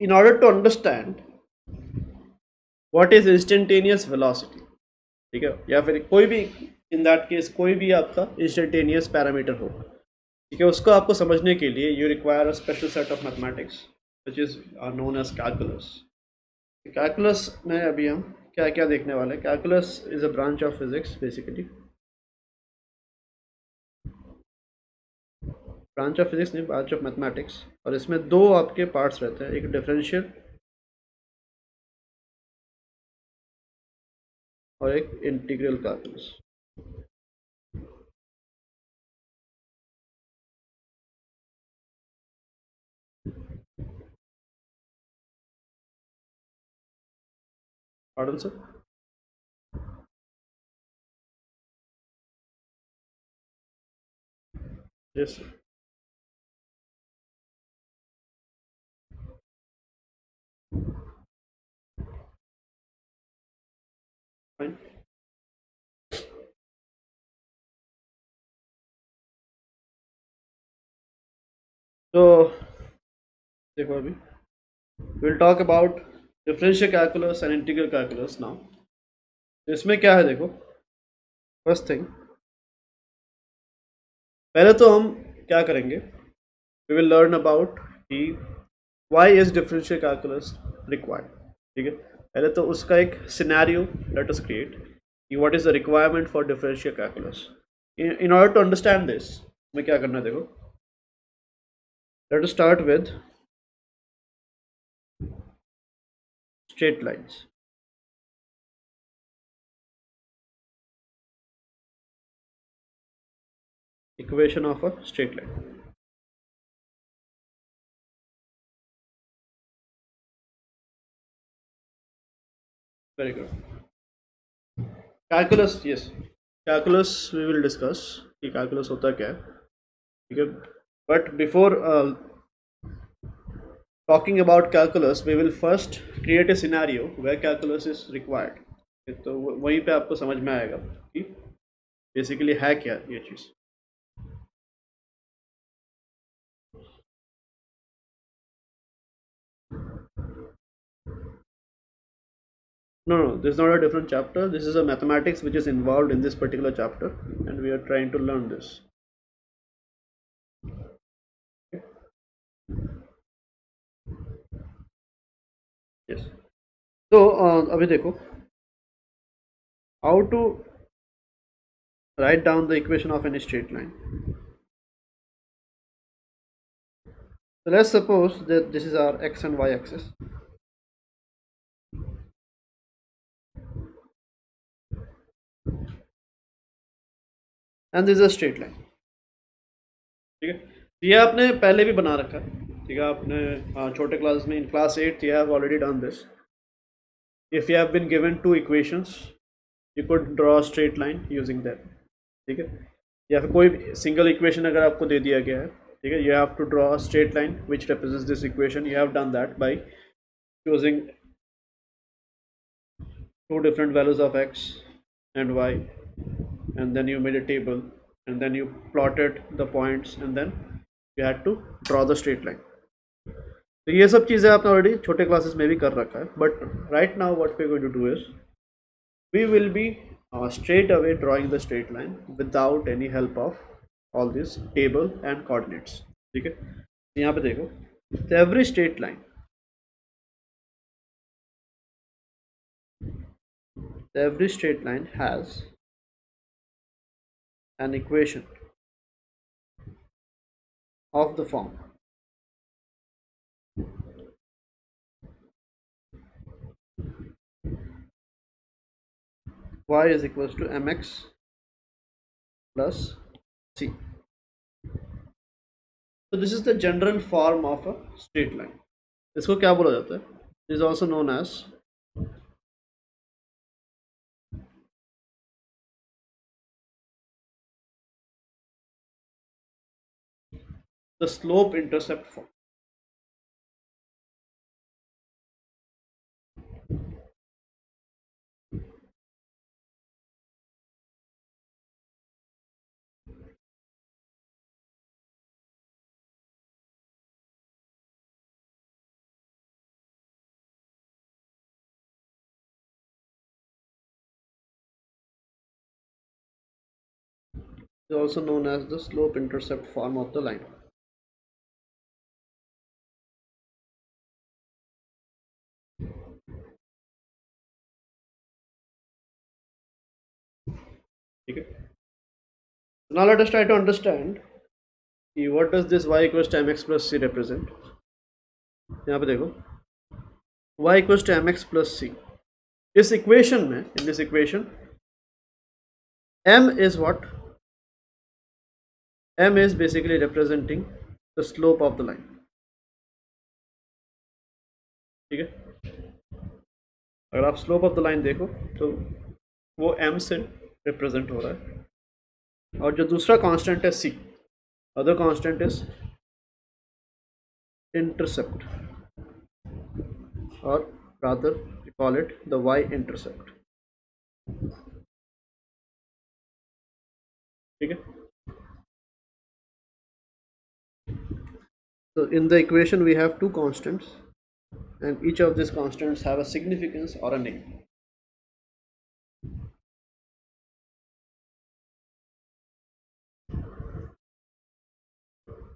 in order to understand what is instantaneous velocity, ठीक है, या फिर कोई भी इन दैट केस कोई भी आपका इंस्टेंटेनियस पैरामीटर हो, ठीक है, उसको आपको समझने के लिए you require a special set of mathematics which is known as calculus. Calculus में अभी हम क्या क्या देखने वाले हैं। Calculus is a branch of physics basically, branch of physics नहीं, ब्रांच ऑफ मैथमेटिक्स। और इसमें दो आपके पार्ट्स रहते हैं, एक डिफरेंशियल और एक integral calculus. Pardon sir? Yes fine. तो देखो अभी will talk about differential calculus and integral calculus now. तो इसमें क्या है देखो, फर्स्ट थिंग, पहले तो हम क्या करेंगे, वी विल लर्न अबाउट कि why is differential calculus required. ठीक है, पहले तो उसका एक सिनेरियो लेट अस क्रिएट कि what is the requirement for differential calculus. In order to understand this हमें क्या करना है देखो, let us start with straight lines. Equation of a straight line. Very good. Calculus, yes, calculus we will discuss कि calculus होता क्या है, ठीक है। But before talking about calculus we will first create a scenario where calculus is required। तो वहीं पे आपको समझ में आएगा कि बेसिकली है क्या ये चीज़। No, this is not a different chapter. This is a mathematics which is involved in this particular chapter, and we are trying to learn this. Yes. तो अभी देखो, how to write down the equation of any straight line. So let's suppose that this is our x and y axis, and this is a straight line। ठीक है, ये आपने पहले भी बना रखा है, ठीक है, आपने छोटे क्लास में in class 8 you have already done this। if you have been given two equations you could draw a straight line using that। ठीक है, या फिर कोई सिंगल इक्वेशन अगर आपको दे दिया गया है, ठीक है, you have to draw a straight line which represents this equation। you have done that by choosing two different values of x and y, and then you made a table, and then you plotted the points, and then you had to draw the straight line। तो ये सब चीज़ें आपने already छोटे classes में भी कर रखा है, but right now what we going to do is we will be straight away drawing the straight line without any help of all this table and coordinates। ठीक है, तो यहाँ पे देखो, तो every straight line has an equation of the form y is equals to mx plus c। So this is the general form of a straight line। इसको क्या बोला जाता है? It is also known as the slope intercept form। is also known as the slope intercept form of the line. Okay. Now let us try to understand what does this y equals to mx plus c represent. यहाँ पे देखो y equals to mx plus c. इस equation में, in this equation, m is what? M is basically representing the slope of the line. ठीक है, अगर आप slope of the line देखो तो वो m से रिप्रेजेंट हो रहा है, और जो दूसरा कांस्टेंट है c, other constant is intercept, और rather we call it the y intercept. ठीक है, so in the equation we have two constants and each of these constants have a significance or a name.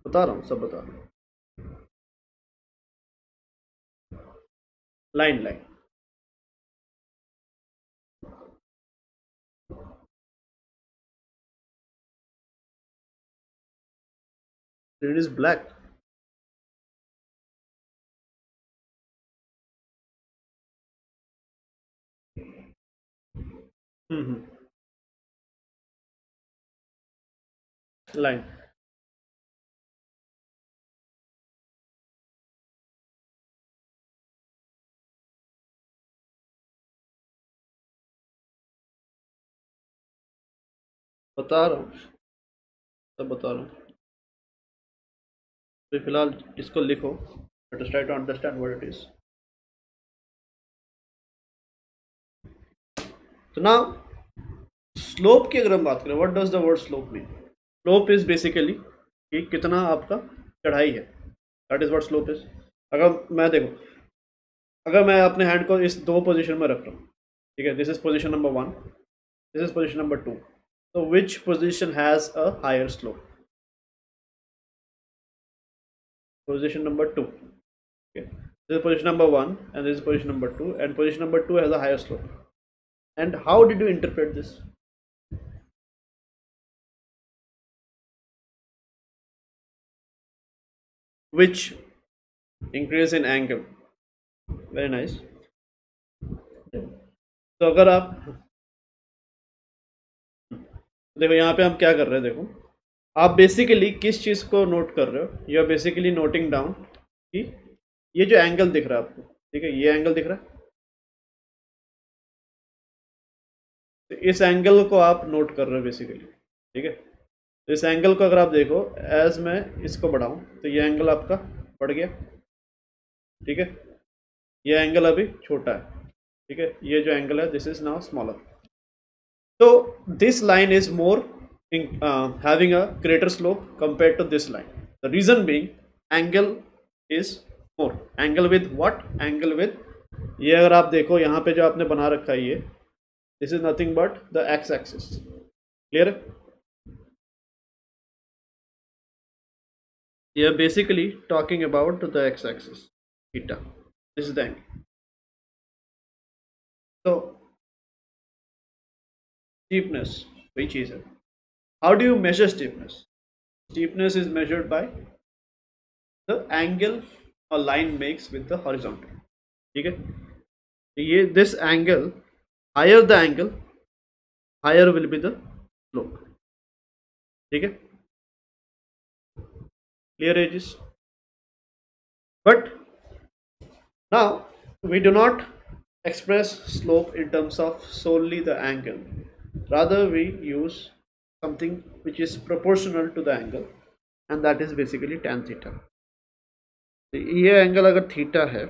बता रहा हूँ, सब बता रहा हूँ. Line it is black. Line बता रहा हूँ, सब बता रहा हूँ. तो फिलहाल इसको लिखो. Let us try to understand what it is. तो now स्लोप की अगर हम बात करें, what does the word slope mean? Slope is basically कि कितना आपका चढ़ाई है, that is what slope is. अगर मैं देखो, अगर मैं अपने हैंड को इस दो पोजीशन में रख रहा हूँ, ठीक है, this is position number 1, this is position number 2, तो which position has a higher slope? Position number 2. Okay, this is position number 1 and this is position number 2, and position number 2 has a higher slope. And how did you interpret this? Which increase in angle. Very nice. तो अगर आप देखो यहाँ पे हम क्या कर रहे हैं, देखो आप बेसिकली किस चीज़ को नोट कर रहे हो? You are basically noting down कि ये जो एंगल दिख रहा है आपको, ठीक है, ये एंगल दिख रहा है, तो इस एंगल को आप नोट कर रहे हो बेसिकली. ठीक है, तो इस एंगल को अगर आप देखो, एज मैं इसको बढ़ाऊं तो ये एंगल आपका बढ़ गया. ठीक है, ये एंगल अभी छोटा है. ठीक है, ये जो एंगल है दिस इज नाउ स्मॉलर. तो this line is more having a greater slope compared to this line. The reason being angle is more. Angle with what? Angle with, ये अगर आप देखो यहाँ पे जो आपने बना रखा है ये, this is nothing but the x axis. Clear? We are basically talking about the x axis, theta. This is the angle. So steepness वही चीज है. How do you measure steepness? Steepness is measured by the angle a line makes with the horizontal. ठीक है, ये this angle, higher the angle, higher will be the slope. ठीक है, clear edges. But now we do not express slope in terms of solely the angle. Rather we use something which is proportional to the angle, and that is basically tan theta. So ये angle अगर theta है,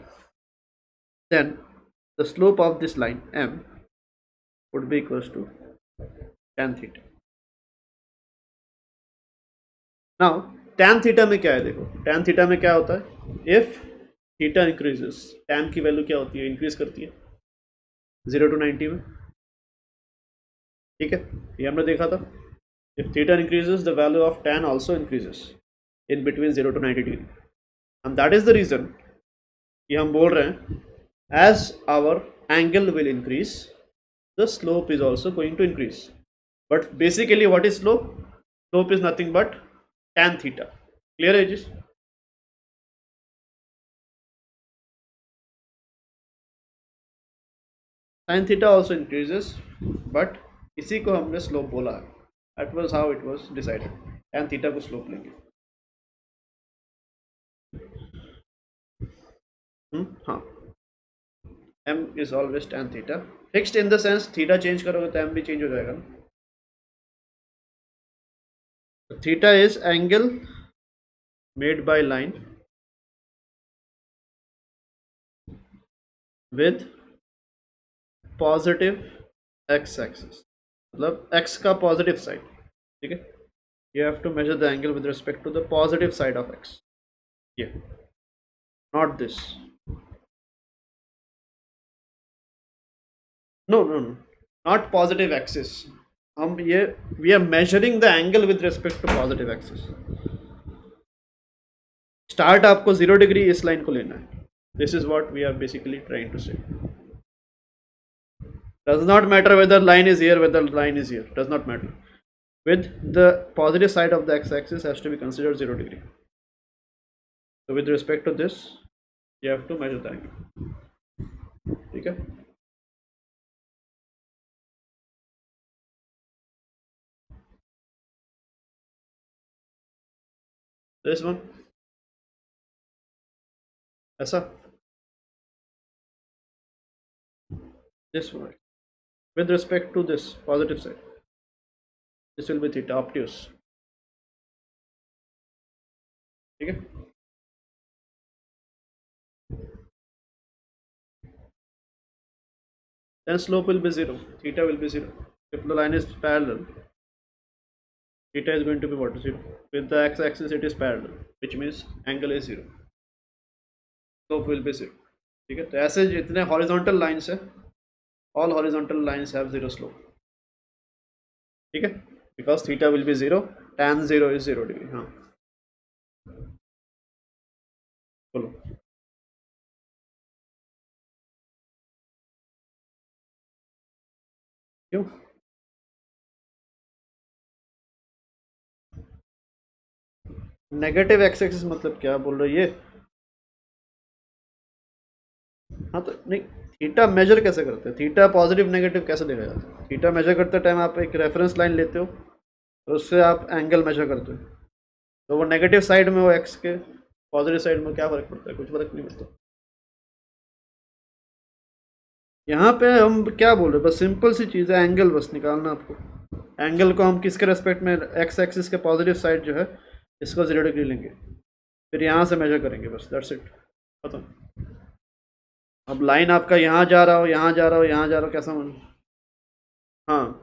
then the slope of this line m would be equals to tan theta. Now tan theta में क्या है, देखो tan theta में क्या होता है, if theta increases, tan की वैल्यू क्या होती है, इंक्रीज करती है 0 to 90 में. ठीक है, ये हमने देखा था. If theta increases, the value of tan also increases in between 0 to 90 degree. And that is the reason कि हम बोल रहे हैं as our angle will increase, the slope is also going to increase. But basically what is slope? Slope is nothing but tan theta. Clear edges? Sin theta also increases, but इसी को हमने slope बोला है. That was how it was decided. Tan theta को slope लेंगे. हाँ, m is always tan theta. Fixed in the sense theta change करोगे तो m भी change हो जाएगा ना. Theta is angle made by line with positive x axis, मतलब x का positive side. ठीक है, you have to measure the angle with respect to the positive side of x. Yeah, not this. No, not positive axis. हम ये we are measuring the angle with respect to positive axis. Start आपको 0 degree इस line को लेना है. This is what we are basically trying to say. Does not matter whether line is here, whether line is here. Does not matter. With the positive side of the x-axis has to be considered 0 degree. So with respect to this, you have to measure the angle. ठीक है? This one. ऐसा. This one. With respect to this positive side, this will be theta, obtuse. ठीक है? Then slope will be 0. Theta will be 0. If the line is parallel, theta is going to be what? 0. With the x-axis, it is parallel, which means angle is 0. Slope will be 0. ठीक है? तो ऐसे जितने horizontal lines है, all horizontal lines have 0 slope. ठीक है? Because theta will be 0, tan 0 is 0 degree. हाँ, बोलो. क्यों? नेगेटिव एक्स एक्सिस मतलब क्या बोल रहे हो ये? हाँ तो नहीं, थीटा मेजर कैसे करते हैं? थीटा पॉजिटिव नेगेटिव कैसे देखा जाता है? थीटा मेजर करते टाइम आप एक रेफरेंस लाइन लेते हो, तो उससे आप एंगल मेजर करते हो. तो वो नेगेटिव साइड में हो एक्स के, पॉजिटिव साइड में क्या फ़र्क पड़ता है? कुछ फ़र्क नहीं पड़ता. यहाँ पे हम क्या बोल रहे हैं? बस सिंपल सी चीज़ है, एंगल बस निकालना आपको. एंगल को हम किसके रेस्पेक्ट में, एक्स एक्सिस के पॉजिटिव साइड जो है इसको 0 डिग्री लेंगे, फिर यहाँ से मेजर करेंगे, बस दैट्स इट, खत्म. अब लाइन आपका यहाँ जा रहा हो, यहाँ जा रहा हो, यहाँ जा रहा हो, कैसा मन? हाँ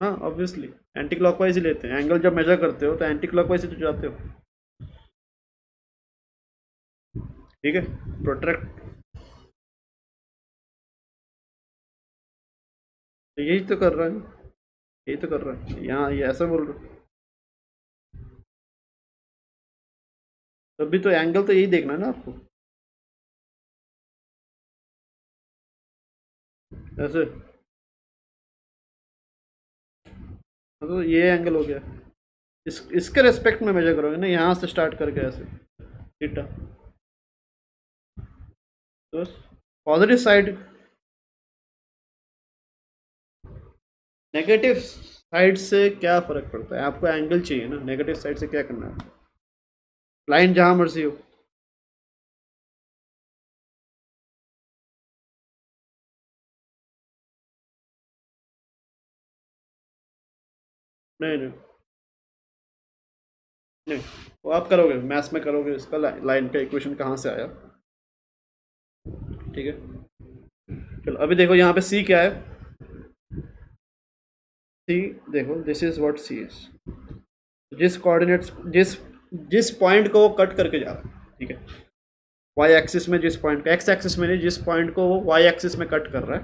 हाँ, ऑब्वियसली एंटी क्लॉकवाइज ही लेते हैं. एंगल जब मेजर करते हो तो एंटी क्लॉकवाइज ही तो जाते हो. ठीक है, प्रोट्रैक्ट. तो यही तो कर रहा है, यही तो कर रहा है. यहाँ ये ऐसा बोल रहा है, तभी तो एंगल तो यही देखना है ना आपको. ऐसे तो ये एंगल हो गया, इसके रेस्पेक्ट में मेजर करोगे ना, यहाँ से स्टार्ट करके ऐसे थीटा. तो पॉजिटिव साइड, नेगेटिव साइड से क्या फ़र्क पड़ता है? आपको एंगल चाहिए ना, नेगेटिव साइड से क्या करना है? लाइन जहाँ मर्जी हो. नहीं नहीं नहीं, वो आप करोगे मैथ्स में करोगे, इसका लाइन का इक्वेशन कहाँ से आया. ठीक है, चलो अभी देखो यहाँ पे सी क्या है. सी देखो, this is what C is. जिस कोऑर्डिनेट्स, जिस पॉइंट को वो कट करके जा रहा है, ठीक है, वाई एक्सिस में जिस पॉइंट को, एक्स एक्सिस में नहीं, जिस पॉइंट को वो वाई एक्सिस में कट कर रहा है,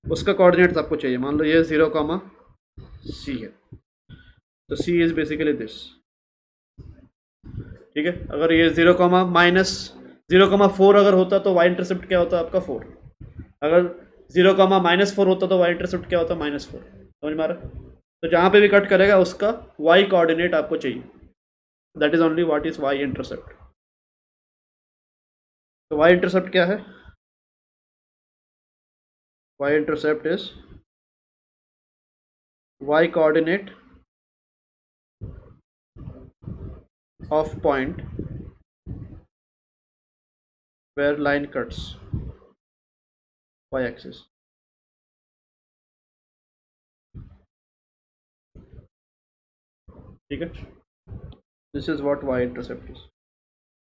उसका कोऑर्डिनेट्स आपको चाहिए. मान लो ये 0, C है. तो सी इज बेसिकली दिस। ठीक है, अगर ये 0,-0,4 अगर होता तो वाई इंटरसेप्ट क्या होता आपका 4। अगर 0,-4 होता तो वाई इंटरसेप्ट क्या होता -4। समझ में आ रहा है? तो जहाँ पे भी कट करेगा उसका वाई कोऑर्डिनेट आपको चाहिए, that is only what is Y intercept. तो वाई इंटरसेप्ट क्या है? Y intercept is Y coordinate of point where line cuts y axis। ठीक है, दिस इज व्हाट y इंटरसेप्ट इज।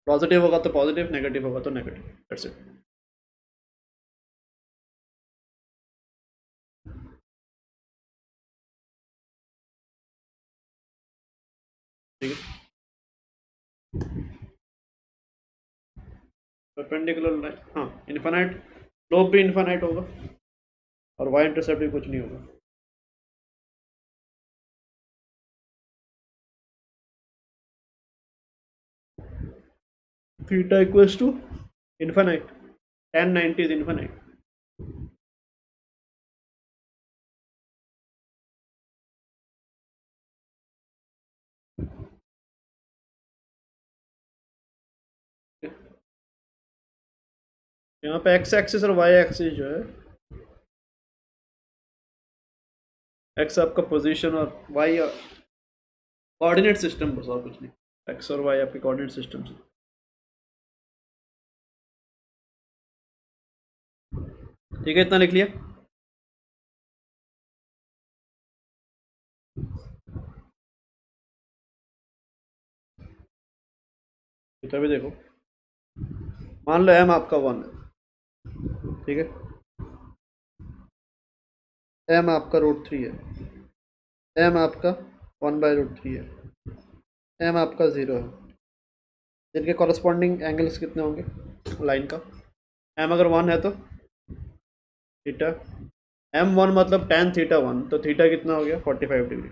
पॉजिटिव होगा तो पॉजिटिव, नेगेटिव होगा तो नेगेटिव, दैट्स इट। ठीक है, परपेंडिकुलर लाइन, हाँ इन्फानाइट, स्लोप भी इन्फानाइट होगा और y इंटरसेप्ट भी कुछ नहीं होगा। Theta equals to infinite, tan 90 is infinite. यहाँ पे x एक्सिस और y एक्सिस जो है, x आपका पोजीशन और y कोऑर्डिनेट सिस्टम, बस और कुछ नहीं। x और y आपके कोऑर्डिनेट सिस्टम से। ठीक है, इतना लिख लिया। इतना भी देखो, मान लो m आपका 1 है, ठीक है, m आपका √3 है, m आपका 1/√3 है, m आपका 0 है। इनके कॉरस्पॉन्डिंग एंगल्स कितने होंगे लाइन का? m अगर 1 है तो थीटा, m1 मतलब tan थीटा 1, तो थीटा कितना हो गया 45 डिग्री।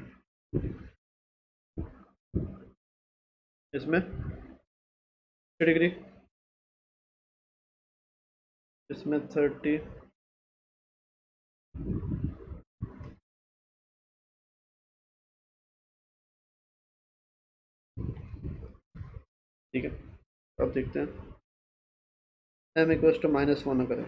इसमें 60 डिग्री, इसमें 30, ठीक है। अब देखते हैं m इक्वल्स टू -1 अगर है,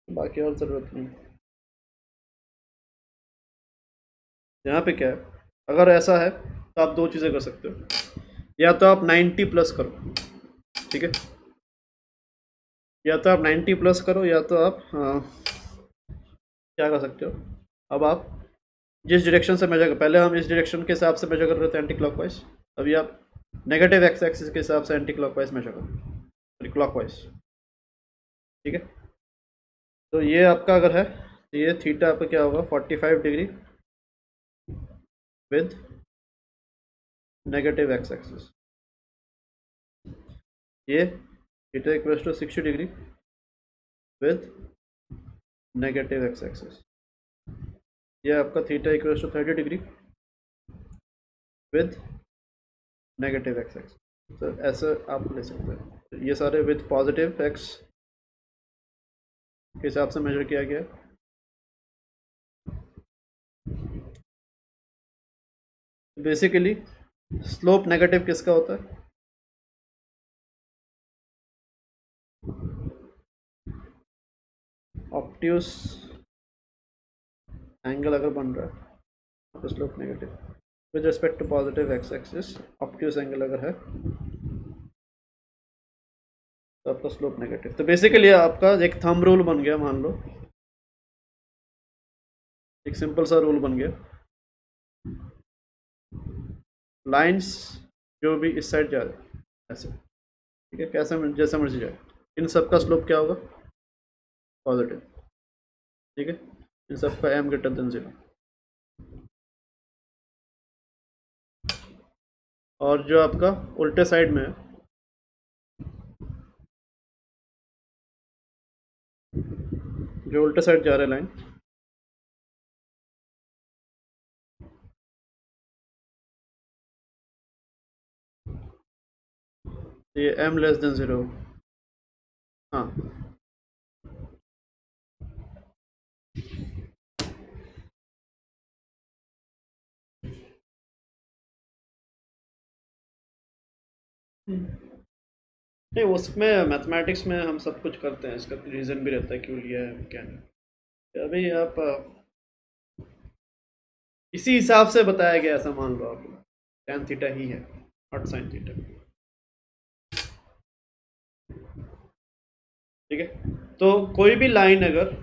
बाकी और ज़रूरत नहीं। यहाँ पे क्या है, अगर ऐसा है तो आप दो चीज़ें कर सकते हो, या तो आप 90 प्लस करो, ठीक है, या तो आप 90 प्लस करो, या तो आप क्या कर सकते हो, अब आप जिस डायरेक्शन से मेजर कर, पहले हम इस डायरेक्शन के हिसाब से मेजर कर रहे थे एंटी क्लॉकवाइज, अभी आप नेगेटिव एक्स एक्सिस के हिसाब से एंटी क्लॉकवाइज मेजर करो, क्लॉकवाइज। ठीक है, तो ये आपका अगर है तो ये थीटा आपका क्या होगा 45 degree with negative x axis, ये theta equals to 60 degree with negative x axis, ये आपका theta equals to 30 degree with negative x axis. तो ऐसे आप ले सकते हैं, ये सारे विद पॉजिटिव एक्स के हिसाब से मेजर किया गया। बेसिकली स्लोप नेगेटिव किसका होता है? ऑप्टियूस एंगल अगर बन रहा है तो slope negative with respect to positive X axis, obtuse angle अगर है तो आपका स्लोप नेगेटिव। तो बेसिकली आपका एक थंब रूल बन गया, मान लो एक सिंपल सा रूल बन गया, लाइंस जो भी इस साइड जा रहे ऐसे, ठीक है, कैसे जैसा मर्जी जाए, इन सब का स्लोप क्या होगा पॉजिटिव। ठीक है, इन सब का m ग्रेटर देन 0। और जो आपका उल्टे साइड में है जो उल्टे साइड जा रहा है लाइन, ये m लेस देन 0। हाँ, नहीं उसमें मैथमेटिक्स में हम सब कुछ करते हैं, इसका रीज़न भी रहता है क्यों लिया है क्या नहीं। अभी आप इसी हिसाब से बताया गया, ऐसा मान लो आप, tan थीटा ही है नॉट साइन थीटा। ठीक है, तो कोई भी लाइन अगर,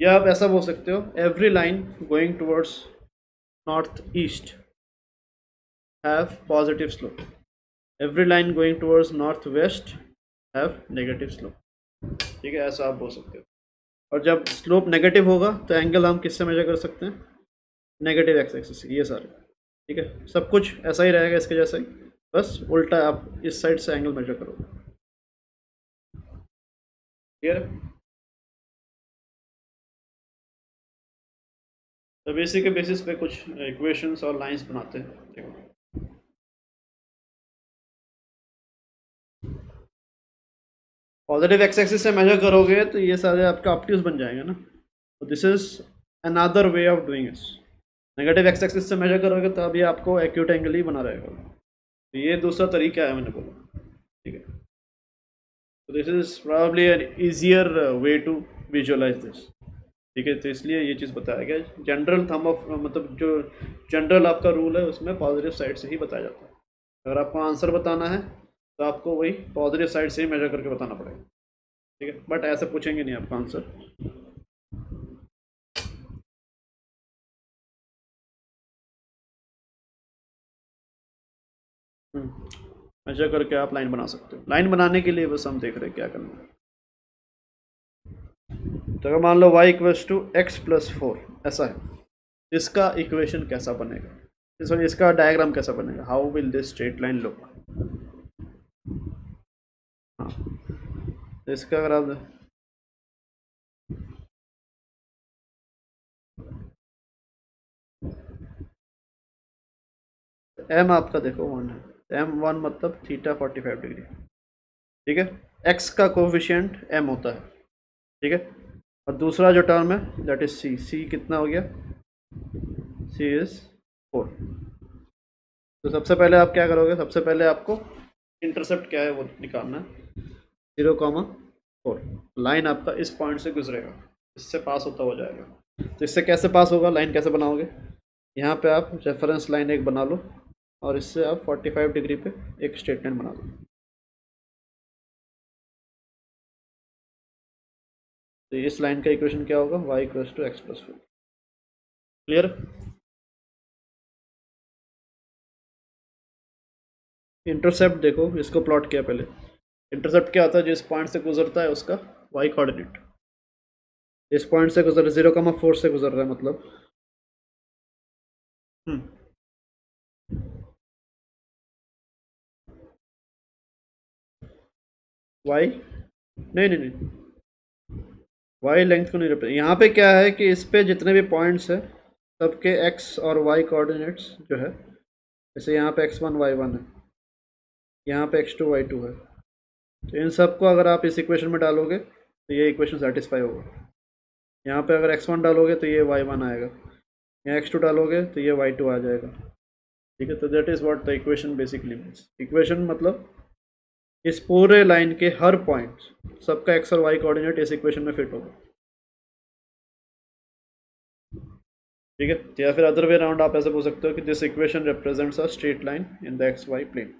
या आप ऐसा बोल सकते हो every line going towards north east have positive slope, every line going towards north west have negative slope. ठीक है, ऐसा आप बोल सकते हो। और जब स्लोप नेगेटिव होगा तो एंगल हम किससे मेजर कर सकते हैं, नेगेटिव एक्स एक्सिस से, ये सारे। ठीक है, सब कुछ ऐसा ही रहेगा इसके जैसा ही, बस उल्टा आप इस साइड से एंगल मेजर करोगे। क्लियर है? तो बेसिक के बेसिस पे कुछ इक्वेशंस और लाइंस बनाते हैं। देखो, पॉजिटिव एक्स एक्सिस से मेजर करोगे तो ये सारे आपका ऑप्टिक्स बन जाएंगे ना, तो this is another way of doing it. Negative x axis से मेजर करोगे तो अभी आपको एक्यूट एंगल ही बना रहेगा, तो ये दूसरा तरीका है मैंने बोला। ठीक है, तो this is probably an easier way to visualise this. ठीक है, तो इसलिए ये चीज़ बताया गया। जनरल थम ऑफ मतलब जो जनरल आपका रूल है उसमें पॉजिटिव साइड से ही बताया जाता है। अगर आपको आंसर बताना है तो आपको वही पॉजिटिव साइड से ही मेजर करके बताना पड़ेगा। ठीक है, बट ऐसे पूछेंगे नहीं आपका आंसर। मेजर करके आप लाइन बना सकते हो। लाइन बनाने के लिए बस हम देख रहे हैं क्या करना है। तो अगर मान लो y equals to x plus four ऐसा है, इसका इक्वेशन कैसा बनेगा, सॉरी इसका डायग्राम कैसा बनेगा, how will this straight line look. हाँ, तो इसका अगर आप एम आपका देखो 1 है, एम 1 मतलब थीटा 45 डिग्री। ठीक है, एक्स का कोफिशिएंट एम होता है। ठीक है, और दूसरा जो टर्म है दैट इज सी, सी कितना हो गया, सी इज 4। तो सबसे पहले आप क्या करोगे, सबसे पहले आपको इंटरसेप्ट क्या है वो निकालना है, 0,4। लाइन आपका इस पॉइंट से गुजरेगा, इससे पास होता हो जाएगा। तो इससे कैसे पास होगा, लाइन कैसे बनाओगे, यहाँ पे आप रेफरेंस लाइन एक बना लो और इससे आप 45 डिग्री पे एक स्ट्रेट लाइन बना लो। तो इस लाइन का इक्वेशन क्या होगा, y equals to x plus 4। Clear? Intercept देखो, इसको प्लॉट किया पहले। इंटरसेप्ट क्या होता है, जिस पॉइंट से गुजरता है उसका y कोऑर्डिनेट। इस पॉइंट से गुजर 0,4 से गुजर रहा है मतलब हम्म y, नहीं नहीं नहीं, y लेंथ को नहीं रिप्रेजेंट। यहाँ पे क्या है कि इस पे जितने भी पॉइंट्स है सबके x और y कोऑर्डिनेट्स जो है, जैसे यहाँ पे x1 y1 है, यहाँ पे x2 y2 है, तो इन सबको अगर आप इस इक्वेशन में डालोगे तो ये इक्वेशन सेटिस्फाई होगा। यहाँ पे अगर x1 डालोगे तो ये y1 आएगा, यहाँ x2 डालोगे तो ये y2 आ जाएगा। ठीक है, तो that is what the equation basically means. Equation मतलब इस पूरे लाइन के हर पॉइंट सबका x और y कोऑर्डिनेट इस इक्वेशन में फिट होगा। ठीक है, तो या फिर अदर वे राउंड आप ऐसे बोल सकते हो कि this equation represents a straight line in the x y plane.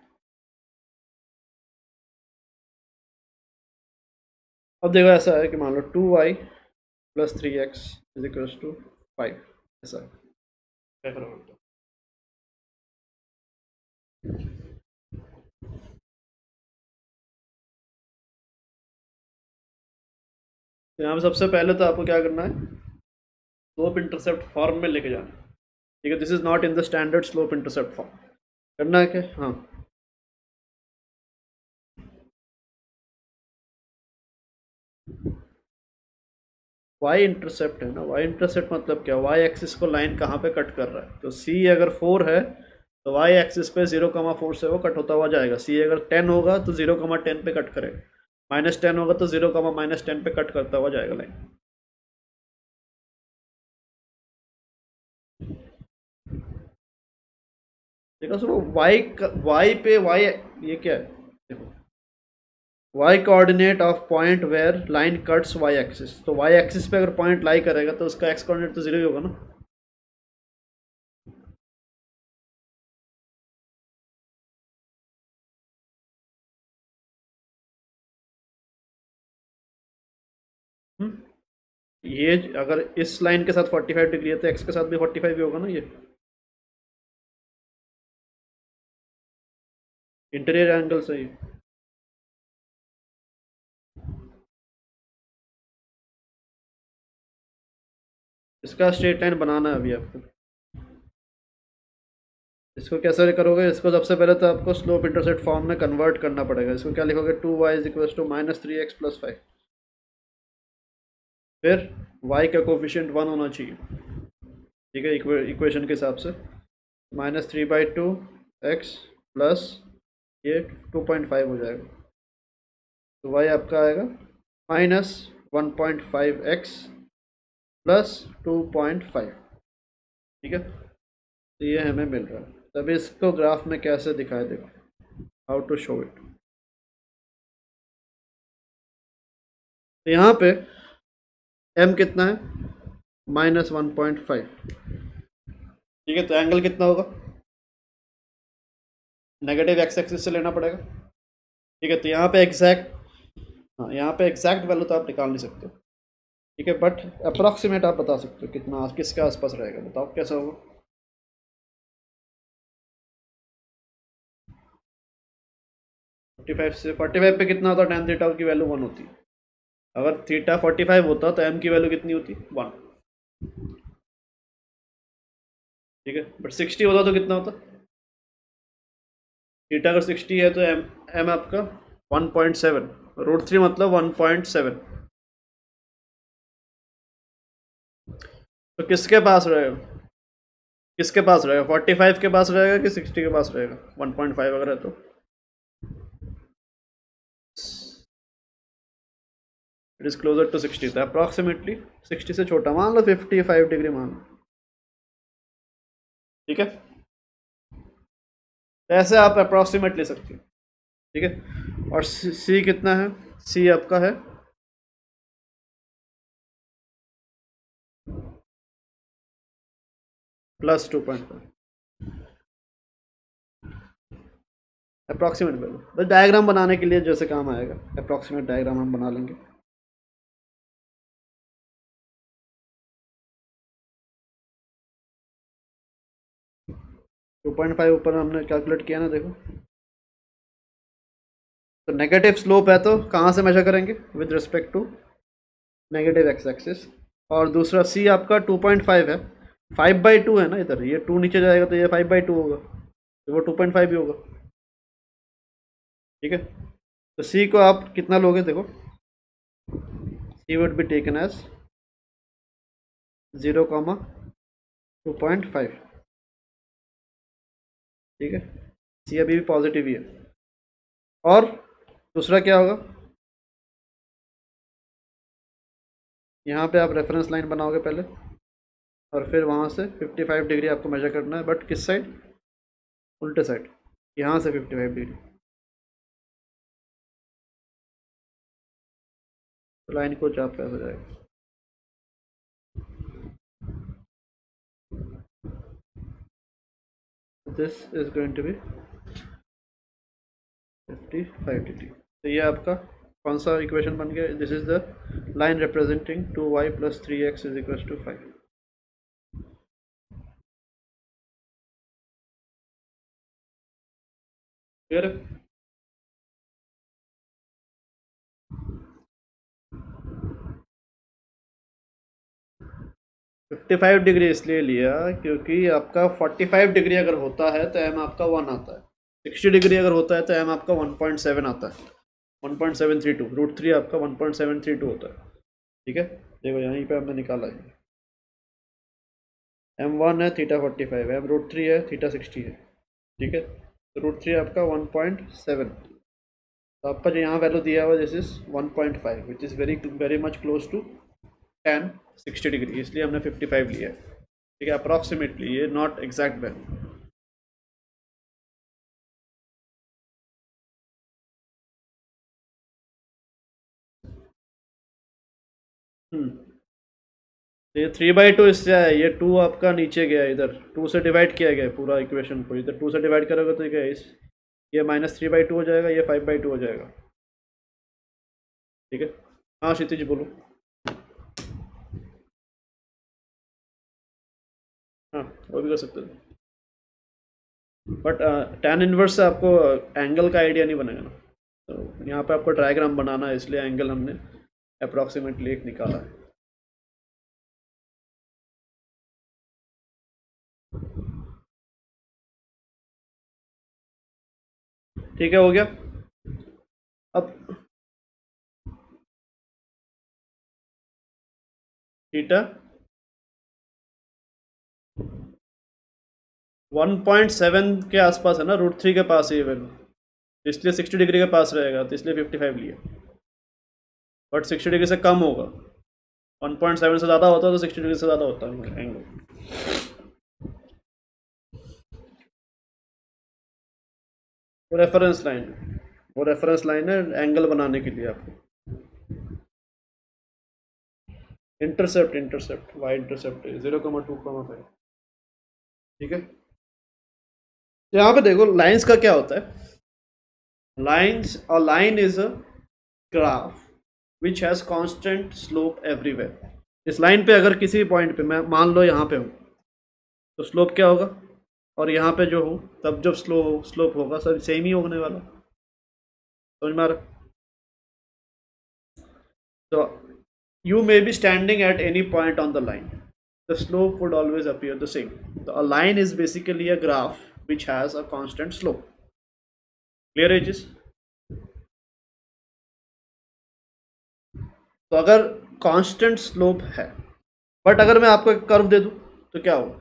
अब देखो ऐसा है कि मान लो 2y plus 3x is equals to 5, ऐसा है, क्या करोगे? तो यहाँ पे सबसे पहले तो आपको क्या करना है, स्लोप इंटरसेप्ट फॉर्म में लेके जाना है। ठीक है, this is not in the standard slope intercept form. करना है क्या, हाँ, वाई इंटरसेप्ट है ना, वाई इंटरसेप्ट मतलब क्या, वाई एक्सिस को लाइन कहाँ पे कट कर रहा है, तो सी अगर 4 है तो वाई एक्सिस पे 0,4 से वो कट होता हुआ जाएगा। सी अगर 10 होगा तो 0,10 पे कट करेगा, -10 होगा तो 0,-10 पे कट करता हुआ जाएगा लाइन। देखो सुनो, वाई पे वाई, ये क्या है, देखो y coordinate of point where line cuts y axis, तो वाई एक्सिस पे अगर पॉइंट लाई करेगा तो उसका एक्स कोऑर्डिनेट तो 0 ही होगा ना। हम्म, ये अगर इस लाइन के साथ 45 डिग्री है तो एक्स के साथ भी 45 ही होगा ना, ये इंटीरियर एंगल से ही। इसका स्ट्रेट लाइन बनाना है अभी आपको। इसको कैसे करोगे, इसको सबसे पहले तो आपको स्लोप इंटरसेप्ट फॉर्म में कन्वर्ट करना पड़ेगा। इसको क्या लिखोगे, 2y is equal to -3x + 5, फिर y का कोफिशिएंट 1 होना चाहिए, ठीक है, इक्वेशन के हिसाब से, -3/2x प्लस ये 2.5 हो जाएगा, तो y आपका आएगा -1.5x प्लस 2.5, ठीक है, तो ये हमें मिल रहा है। तभी इसको ग्राफ में कैसे दिखाए, देखो हाउ टू शो इट। तो यहाँ पे m कितना है, -1.5, ठीक है, तो एंगल कितना होगा, नेगेटिव एक्स एक्सिस से लेना पड़ेगा, ठीक है, तो यहाँ पे एग्जैक्ट, हाँ यहाँ पे एग्जैक्ट वैल्यू तो आप निकाल नहीं सकते, ठीक है, बट अप्रॉक्सीमेट आप बता सकते हो कितना, किसके आसपास रहेगा, बताओ कैसा होगा। 45 से 45 पे कितना होता है, tan थीटा की वैल्यू 1 होती है। अगर थीटा 45 होता तो m की वैल्यू कितनी होती, 1, ठीक है, बट 60 होता तो कितना होता, थीटा अगर 60 है तो m आपका 1.7, √3 मतलब 1.7, तो किसके पास रहेगा, किसके पास रहेगा, 45 के पास रहेगा कि 60 के पास रहेगा, 1.5 अगर है तो इट इज क्लोजर टू 60, तो अप्रॉक्सीमेटली 60 से छोटा मान लो, 55 डिग्री मान लो, ठीक है, तो ऐसे आप अप्रॉक्सीमेट ले सकते हो, ठीक है, और सी कितना है, सी आपका है +2.5, अप्रॉक्सीमेट वैल्यू, बस डायग्राम बनाने के लिए जैसे काम आएगा, अप्रॉक्सीमेट डायग्राम हम बना लेंगे। टू पॉइंट फाइव ऊपर हमने कैलकुलेट किया ना, देखो, तो नेगेटिव स्लोप है तो कहाँ से मेजर करेंगे, with respect to negative x axis, और दूसरा सी आपका 2.5 है, 5/2 है ना, इधर ये 2 नीचे जाएगा तो ये 5/2 होगा, तो वो 2.5 ही होगा, ठीक है, तो सी को आप कितना लोगे, देखो सी वुड बी टेकन एज 0,2.5, ठीक है, सी अभी भी पॉजिटिव ही है, और दूसरा क्या होगा, यहाँ पे आप रेफरेंस लाइन बनाओगे पहले, और फिर वहाँ से 55 डिग्री आपको मेजर करना है, बट किस साइड, उल्टे साइड, यहाँ से 55 डिग्री, तो लाइन को चाप कैसे हो जाएगा, this is going to be 55 degree, तो ये आपका कौन सा इक्वेशन बन गया, this is the line representing 2y + 3x is equal to 5, clear है। 55 डिग्री इसलिए लिया क्योंकि आपका 45 डिग्री अगर होता है तो m आपका 1 आता है, 60 डिग्री अगर होता है तो m आपका 1.7 आता है, 1.732, √3 आपका 1.732 होता है। ठीक है, देखो यहीं पे हमने निकाला है, m1 है θ45, m√3 है θ60 है। ठीक है, तो √3 आपका 1.7, तो आपका जो यहाँ वैल्यू दिया हुआ this is 1.5 which is very very much close to tan 60 degree, इसलिए हमने 55 लिया है। ठीक है, अप्रॉक्सीमेटली, ये नॉट एग्जैक्ट वैल्यू। तो ये 3/2 इससे है, ये 2 आपका नीचे गया, इधर 2 से डिवाइड किया गया पूरा इक्वेशन को, इधर 2 से डिवाइड करोगे तो क्या है, इस ये -3/2 हो जाएगा, ये 5/2 हो जाएगा। ठीक है, हाँ क्षितिज बोलो। हाँ, वो भी कर सकते हो, बट tan इनवर्स से आपको एंगल का आइडिया नहीं बनेगा ना, तो यहाँ पे आपको डायग्राम बनाना है, इसलिए एंगल हमने अप्रॉक्सीमेटली एक निकाला है। ठीक है, हो गया। अब थीटा 1.7 के आसपास है ना, √3 के पास है ये वैल्यू, इसलिए 60 डिग्री के पास रहेगा, तो इसलिए 55 लिया, बट 60 डिग्री से कम होगा। 1.7 से ज़्यादा होता तो 60 डिग्री से ज़्यादा होता है एंगल। वो रेफरेंस लाइन है एंगल बनाने के लिए आपको। Intercept y intercept 0,2,5। ठीक है, यहाँ पे देखो लाइंस का क्या होता है, line is a graph which has constant slope everywhere. इस लाइन पे अगर किसी पॉइंट पे मैं मान लो यहाँ पे हूँ, तो स्लोप क्या होगा, और यहाँ पे जो हूँ तब जब स्लोप होगा सब सेम ही होने वाला, समझ में आ रहा। तो you may be standing at any point on the line, the slope would always appear the same. So a line is basically a graph which has a constant slope. Clear edges? तो अगर constant slope है, but अगर मैं आपको एक curve दे दूं तो क्या होगा,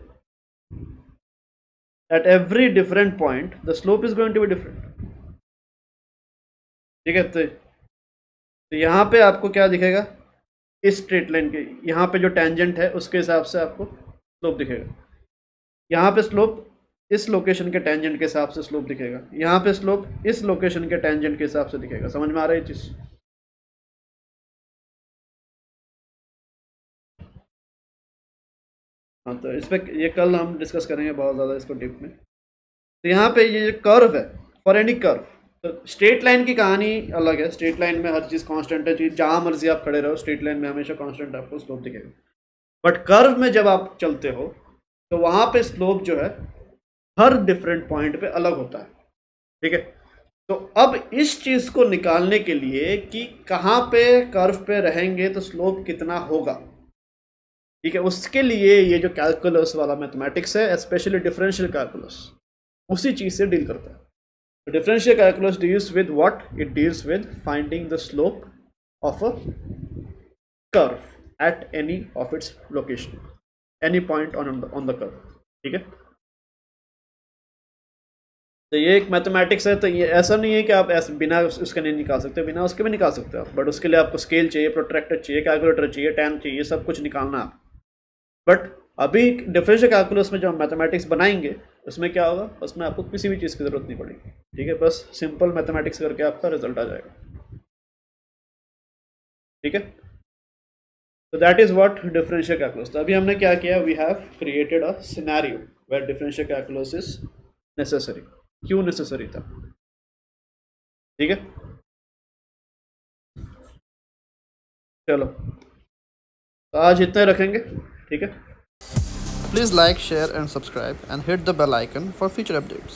at every different point the slope is going to be different. ठीक है, तो यहाँ पे आपको क्या दिखेगा, इस स्ट्रेट लाइन के यहाँ पे जो टेंजेंट है उसके हिसाब से आपको स्लोप दिखेगा, यहाँ पे स्लोप इस लोकेशन के टेंजेंट के हिसाब से स्लोप दिखेगा, यहाँ पे स्लोप इस लोकेशन के टेंजेंट के हिसाब से दिखेगा। समझ में आ रहा है ये चीज़? हाँ, तो इस पर ये कल हम डिस्कस करेंगे बहुत ज़्यादा इसको डीप में। तो यहाँ पे ये कर्व है, फॉर एनी कर्व, तो स्ट्रेट लाइन की कहानी अलग है, स्ट्रेट लाइन में हर चीज़ कांस्टेंट है, जहाँ मर्जी आप खड़े रहो स्ट्रेट लाइन में हमेशा कांस्टेंट आपको स्लोप दिखेगा। बट कर्व में जब आप चलते हो तो वहाँ पे स्लोप जो है हर डिफरेंट पॉइंट पे अलग होता है। ठीक है, तो अब इस चीज़ को निकालने के लिए कि कहाँ पे कर्व पे रहेंगे तो स्लोप कितना होगा, ठीक है, उसके लिए ये जो कैलकुलस वाला मैथमेटिक्स है, स्पेशली डिफरेंशियल कैलकुलस, उसी चीज़ से डील करता है। तो differential calculus deals with what, it deals with finding the slope of a curve at any of its location, any point on the curve. ठीक है, तो ये एक मैथमेटिक्स है। तो ये ऐसा नहीं है कि आप ऐसे बिना उसके नहीं निकाल सकते, बिना उसके भी निकाल सकते हो आप, बट उसके लिए आपको स्केल चाहिए, प्रोट्रैक्टर चाहिए, कैलकुलेटर चाहिए, टैन चाहिए, सब कुछ निकालना आप। बट अभी डिफरेंशियल कैलकुलस में जो हम मैथमेटिक्स बनाएंगे उसमें क्या होगा, उसमें आपको किसी भी चीज़ की ज़रूरत नहीं पड़ेगी। ठीक है, बस सिंपल मैथमेटिक्स करके आपका रिजल्ट आ जाएगा। ठीक है, तो that is what differential calculus. तो अभी हमने क्या किया, we have created a scenario where differential calculus is necessary. क्यों नेसेसरी था? ठीक है, चलो तो आज इतने रखेंगे। ठीक है, Please like, share and subscribe and hit the bell icon for future updates.